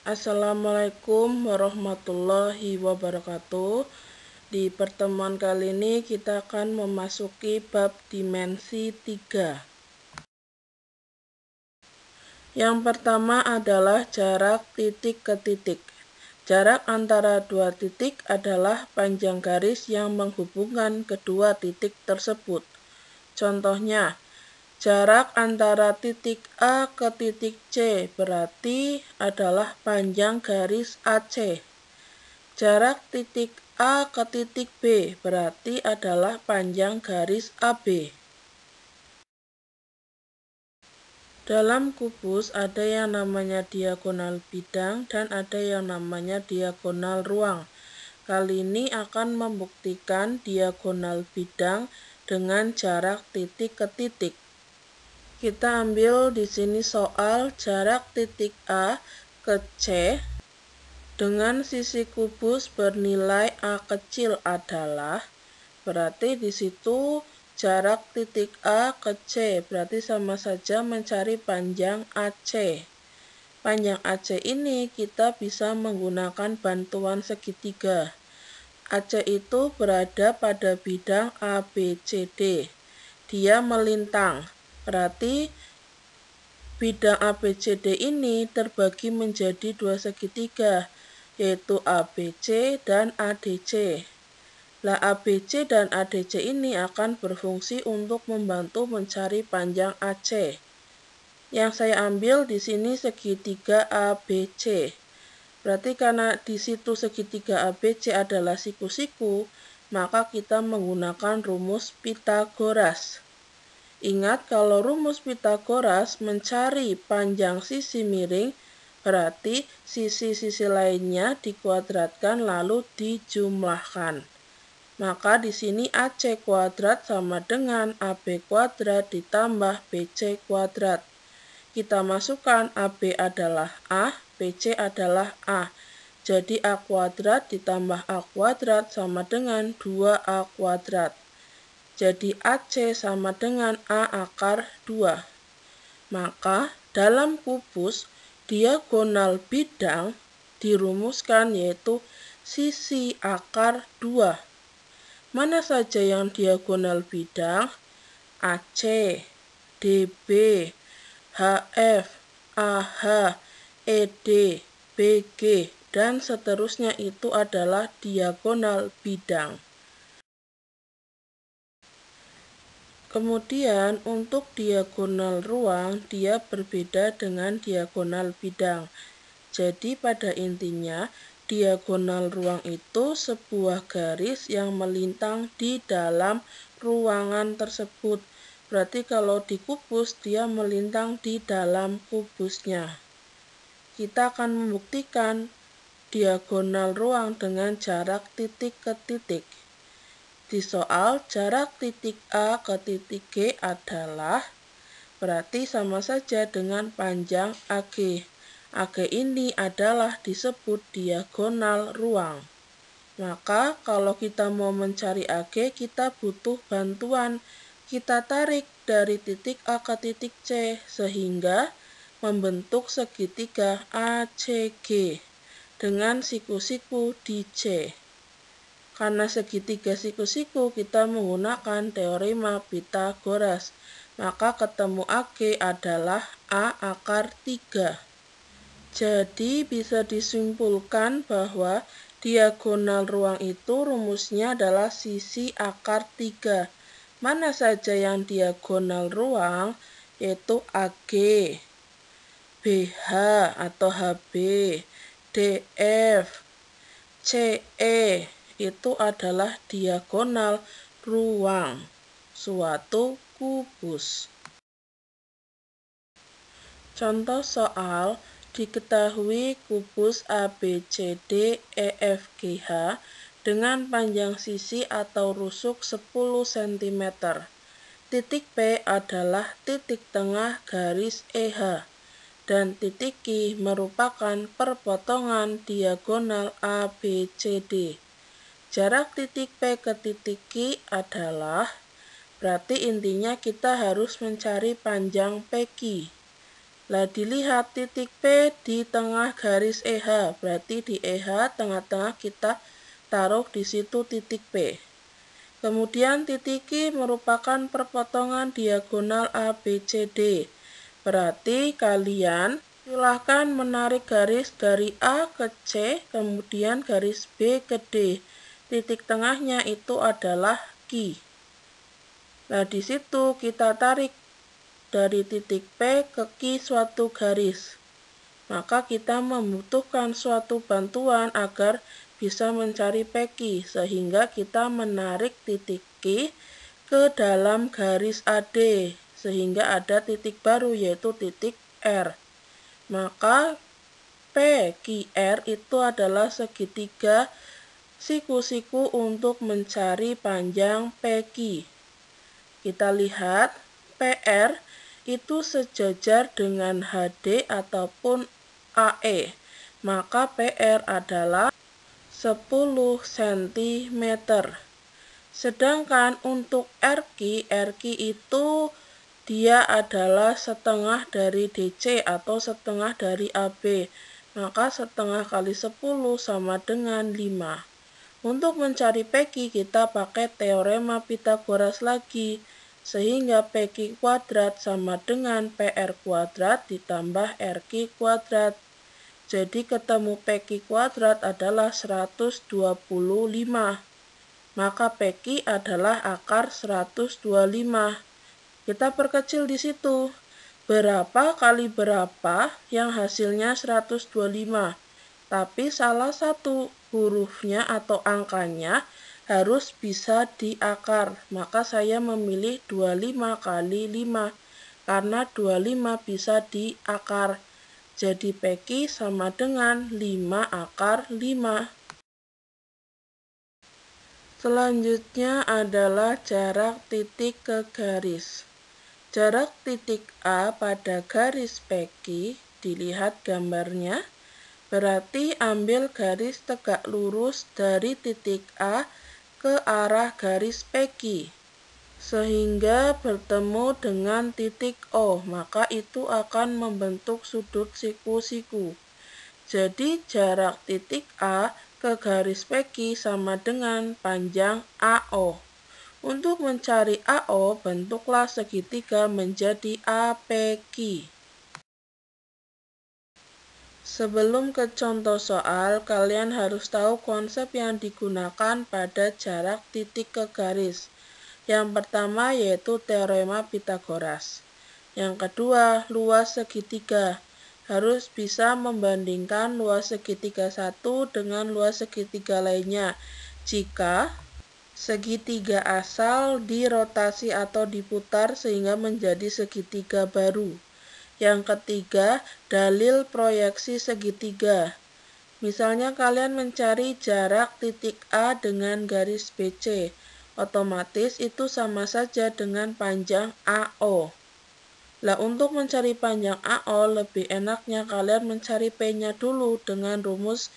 Assalamualaikum warahmatullahi wabarakatuh. Di pertemuan kali ini kita akan memasuki bab dimensi 3. Yang pertama adalah jarak titik ke titik. Jarak antara dua titik adalah panjang garis yang menghubungkan kedua titik tersebut. Contohnya, jarak antara titik A ke titik C berarti adalah panjang garis AC. Jarak titik A ke titik B berarti adalah panjang garis AB. Dalam kubus ada yang namanya diagonal bidang dan ada yang namanya diagonal ruang. Kali ini akan membuktikan diagonal bidang dengan jarak titik ke titik. Kita ambil di sini soal jarak titik A ke C dengan sisi kubus bernilai A kecil adalah, berarti di situ jarak titik A ke C berarti sama saja mencari panjang AC. Panjang AC ini kita bisa menggunakan bantuan segitiga. AC itu berada pada bidang ABCD. Dia melintang. Berarti bidang ABCD ini terbagi menjadi dua segitiga, yaitu ABC dan ADC. Lah ABC dan ADC ini akan berfungsi untuk membantu mencari panjang AC. Yang saya ambil di sini segitiga ABC. Berarti karena di situ segitiga ABC adalah siku-siku, maka kita menggunakan rumus Pythagoras. Ingat, kalau rumus Pythagoras mencari panjang sisi miring, berarti sisi-sisi lainnya dikuadratkan lalu dijumlahkan. Maka di sini AC kuadrat sama dengan AB kuadrat ditambah BC kuadrat. Kita masukkan AB adalah A, BC adalah A. Jadi A kuadrat ditambah A kuadrat sama dengan 2A kuadrat. Jadi AC sama dengan A akar 2. Maka dalam kubus diagonal bidang dirumuskan yaitu sisi akar 2. Mana saja yang diagonal bidang? AC, DB, HF, AH, ED, BG, dan seterusnya itu adalah diagonal bidang. Kemudian untuk diagonal ruang, dia berbeda dengan diagonal bidang. Jadi pada intinya, diagonal ruang itu sebuah garis yang melintang di dalam ruangan tersebut. Berarti kalau di kubus, dia melintang di dalam kubusnya. Kita akan membuktikan diagonal ruang dengan jarak titik ke titik. Di soal, jarak titik A ke titik G adalah, berarti sama saja dengan panjang AG. AG ini adalah disebut diagonal ruang. Maka kalau kita mau mencari AG, kita butuh bantuan. Kita tarik dari titik A ke titik C sehingga membentuk segitiga ACG dengan siku-siku di C. Karena segitiga siku-siku kita menggunakan teorema Pythagoras, maka ketemu AG adalah A akar 3. Jadi bisa disimpulkan bahwa diagonal ruang itu rumusnya adalah sisi akar 3. Mana saja yang diagonal ruang, yaitu AG, BH atau HB, DF, CE, itu adalah diagonal ruang suatu kubus. Contoh soal, diketahui kubus ABCD EFGH dengan panjang sisi atau rusuk 10 cm. Titik P adalah titik tengah garis EH dan titik Q merupakan perpotongan diagonal ABCD. Jarak titik P ke titik Q adalah, berarti intinya kita harus mencari panjang PQ. Lah dilihat titik P di tengah garis EH, berarti di EH tengah-tengah kita taruh di situ titik P. Kemudian titik Q merupakan perpotongan diagonal ABCD. Berarti kalian silahkan menarik garis dari A ke C, kemudian garis B ke D. Titik tengahnya itu adalah Q. Nah, di situ kita tarik dari titik P ke Q suatu garis. Maka kita membutuhkan suatu bantuan agar bisa mencari PQ, sehingga kita menarik titik Q ke dalam garis AD, sehingga ada titik baru yaitu titik R. Maka PQR itu adalah segitiga siku-siku untuk mencari panjang PQ. Kita lihat PR itu sejajar dengan HD ataupun AE. Maka PR adalah 10 cm. Sedangkan untuk RQ itu dia adalah setengah dari DC atau setengah dari AB. Maka setengah kali 10 sama dengan 5. Untuk mencari PQ kita pakai teorema Pythagoras lagi, sehingga PQ kuadrat sama dengan PR kuadrat ditambah RQ kuadrat. Jadi ketemu PQ kuadrat adalah 125. Maka PQ adalah akar 125. Kita perkecil di situ. Berapa kali berapa yang hasilnya 125. Tapi salah satu hurufnya atau angkanya harus bisa diakar. Maka saya memilih 25 kali 5. Karena 25 bisa diakar. Jadi PQ sama dengan 5 akar 5. Selanjutnya adalah jarak titik ke garis. Jarak titik A pada garis PQ, dilihat gambarnya. Berarti ambil garis tegak lurus dari titik A ke arah garis PQ, sehingga bertemu dengan titik O, maka itu akan membentuk sudut siku-siku. Jadi jarak titik A ke garis PQ sama dengan panjang AO. Untuk mencari AO, bentuklah segitiga menjadi APQ. Sebelum ke contoh soal, kalian harus tahu konsep yang digunakan pada jarak titik ke garis. Yang pertama yaitu teorema Pythagoras. Yang kedua, luas segitiga. Harus bisa membandingkan luas segitiga satu dengan luas segitiga lainnya. Jika segitiga asal dirotasi atau diputar sehingga menjadi segitiga baru. Yang ketiga, dalil proyeksi segitiga. Misalnya kalian mencari jarak titik A dengan garis BC. Otomatis itu sama saja dengan panjang AO. Lah untuk mencari panjang AO, lebih enaknya kalian mencari P-nya dulu dengan rumus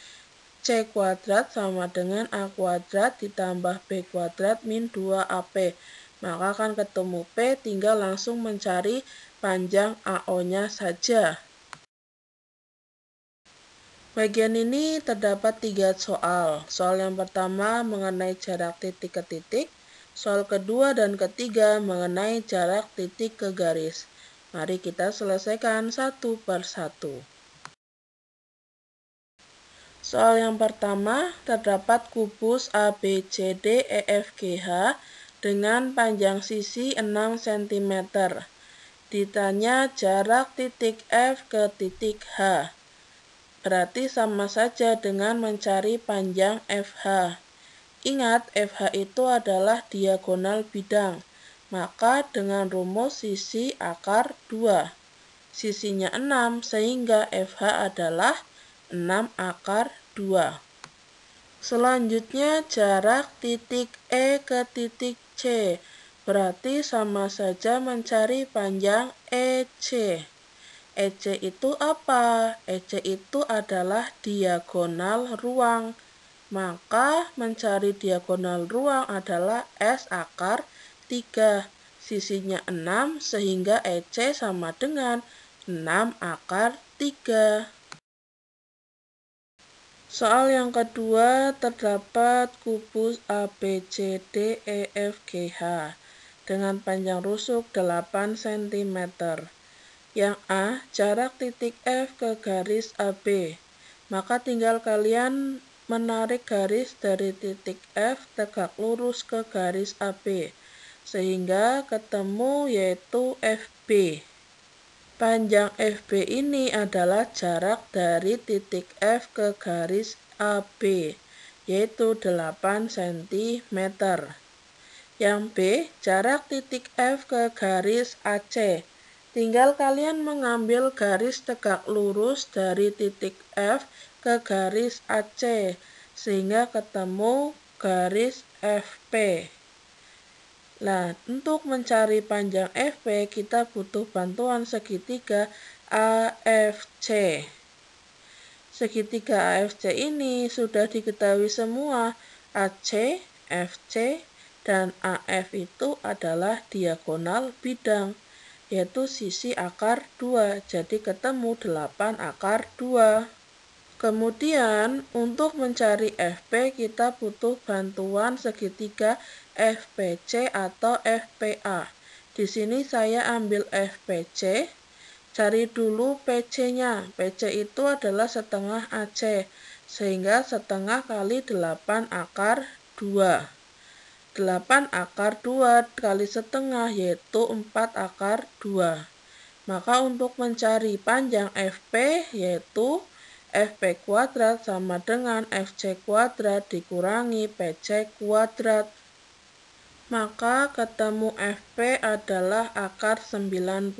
C kuadrat sama dengan A kuadrat ditambah B kuadrat min 2AP. Maka akan ketemu P, tinggal langsung mencari panjang AO-nya saja. Bagian ini terdapat 3 soal. Soal yang pertama mengenai jarak titik ke titik. Soal kedua dan ketiga mengenai jarak titik ke garis. Mari kita selesaikan satu per satu. Soal yang pertama, terdapat kubus ABCD EFGH dengan panjang sisi 6 cm. Ditanya jarak titik F ke titik H. Berarti sama saja dengan mencari panjang FH. Ingat, FH itu adalah diagonal bidang. Maka dengan rumus sisi akar 2. Sisinya 6, sehingga FH adalah 6 akar 2. Selanjutnya jarak titik E ke titik C. Berarti sama saja mencari panjang EC. EC itu apa? EC itu adalah diagonal ruang. Maka mencari diagonal ruang adalah S akar 3. Sisinya 6 sehingga EC sama dengan 6 akar 3. Soal yang kedua, terdapat kubus ABCDEFGH dengan panjang rusuk 8 cm. Yang A, jarak titik F ke garis AB. Maka tinggal kalian menarik garis dari titik F tegak lurus ke garis AB, sehingga ketemu yaitu FB. Panjang FB ini adalah jarak dari titik F ke garis AB, yaitu 8 cm. Yang B, jarak titik F ke garis AC. Tinggal kalian mengambil garis tegak lurus dari titik F ke garis AC, sehingga ketemu garis FP. Nah, untuk mencari panjang FP, kita butuh bantuan segitiga AFC. Segitiga AFC ini sudah diketahui semua. AC, FC, dan AF itu adalah diagonal bidang, yaitu sisi akar 2. Jadi ketemu 8 akar 2. Kemudian, untuk mencari FP, kita butuh bantuan segitiga FPC atau FPA. Di sini saya ambil FPC, cari dulu PC-nya. PC itu adalah setengah AC, sehingga setengah kali 8 akar 2. 8 akar 2 kali setengah, yaitu 4 akar 2. Maka untuk mencari panjang FP, yaitu FP kuadrat sama dengan FC kuadrat dikurangi PC kuadrat. Maka ketemu FP adalah akar 96.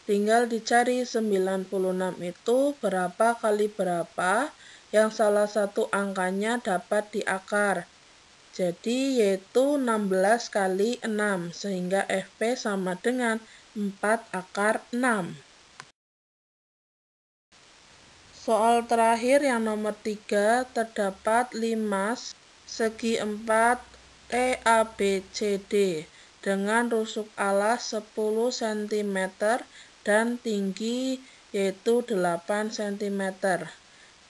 Tinggal dicari 96 itu berapa kali berapa, yang salah satu angkanya dapat di akar. Jadi yaitu 16 kali 6, sehingga FP sama dengan 4 akar 6. Soal terakhir yang nomor 3, terdapat 5 segi 4 TABCD dengan rusuk alas 10 cm dan tinggi yaitu 8 cm.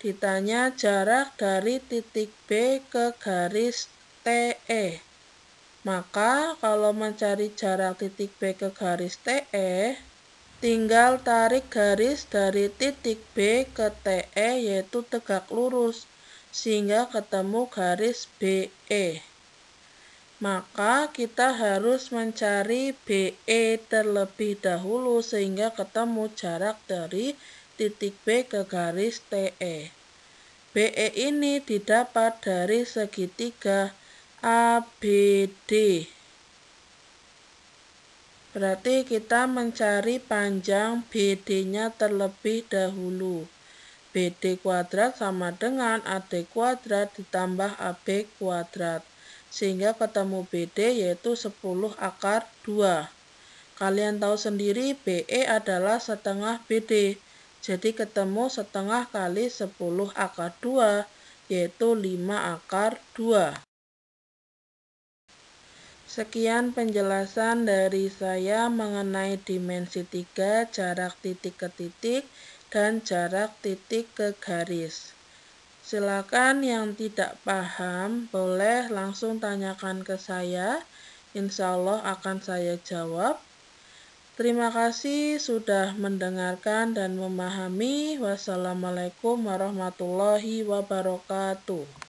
Ditanya jarak dari titik B ke garis TE. Maka kalau mencari jarak titik B ke garis TE, tinggal tarik garis dari titik B ke TE yaitu tegak lurus, sehingga ketemu garis BE. Maka kita harus mencari BE terlebih dahulu sehingga ketemu jarak dari titik B ke garis TE. BE ini didapat dari segitiga ABD. Berarti kita mencari panjang BD-nya terlebih dahulu. BD kuadrat sama dengan AD kuadrat ditambah AB kuadrat. Sehingga ketemu BD yaitu 10 akar 2. Kalian tahu sendiri BE adalah setengah BD. Jadi ketemu setengah kali 10 akar 2 yaitu 5 akar 2. Sekian penjelasan dari saya mengenai dimensi 3, jarak titik ke titik, dan jarak titik ke garis. Silakan yang tidak paham boleh langsung tanyakan ke saya, insya Allah akan saya jawab. Terima kasih sudah mendengarkan dan memahami. Wassalamualaikum warahmatullahi wabarakatuh.